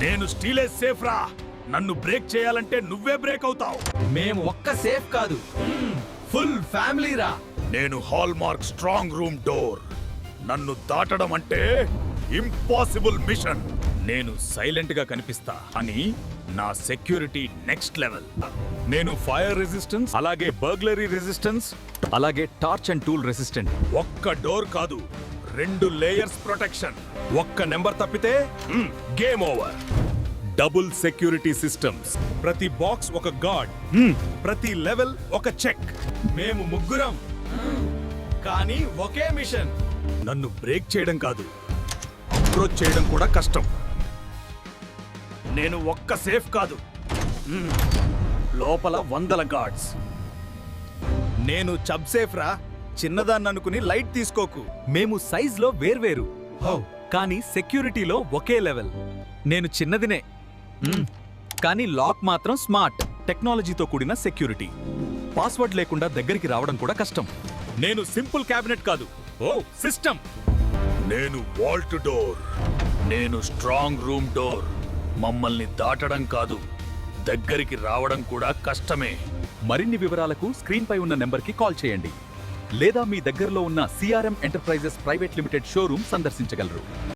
నేను స్టీలే సేఫ్ రా. నన్ను బ్రేక్ చేయాలంటే నువ్వే బ్రేక్ అవుతావు. మేము ఒక్క సేఫ్ కాదు, ఫుల్ ఫ్యామిలీ రా. నేను hall mark strong room door. నన్ను దాటడం అంటే ఇంపాసిబుల్ మిషన్. నేను సైలెంట్ గా కనిపిస్తా అని నా సెక్యూరిటీ నెక్స్ట్ లెవెల్. నేను ఫైర్ రెసిస్టెన్స్, అలాగే బర్గ్లరీ రెసిస్టెన్స్, అలాగే టార్చ్ అండ్ టూల్ రెసిస్టెంట్. ఒక్క డోర్ కాదు, 2 లేయర్స్ ప్రొటెక్షన్. ఒక్క నెంబర్ తప్పితే game over. Double security systems. ప్రతి బాక్స్ ఒక గార్డ్, ప్రతి లెవెల్ ఒక చెక్. మేము ముగ్గురం, కానీ ఒకే మిషన్. నన్ను బ్రేక్ చేయడం కాదు, అప్రోచ్ చేయడం కూడా కష్టం. నేను ఒక్క సేఫ్ కాదు, లోపల 100 గార్డ్స్. నేను చబ్ సేఫ్ రా. చిన్నదాన్ని అనుకుని లైట్ తీసుకోకు. మేము సైజ్ లో వేర్వేరు, కానీ సెక్యూరిటీలో ఒకే లెవెల్. నేను చిన్నదినే, కానీ లాక్ మాత్రం స్మార్ట్. టెక్నాలజీతో కూడిన సెక్యూరిటీ. పాస్వర్డ్ లేకుండా దగ్గరికి రావడం కూడా కష్టం. నేను సింపుల్ క్యాబినెట్ కాదు, ఓ సిస్టమ్. నేను వాల్ట్ డోర్. నేను స్ట్రాంగ్ రూమ్ డోర్. మమ్మల్ని దాటడం కాదు, దగ్గరికి రావడం కూడా కష్టమే. మరిన్ని వివరాలకు స్క్రీన్ పై ఉన్న నెంబర్కి కాల్ చేయండి, లేదా మీ దగ్గరలో ఉన్న CRM enterprises private limited showroom సందర్శించగలరు.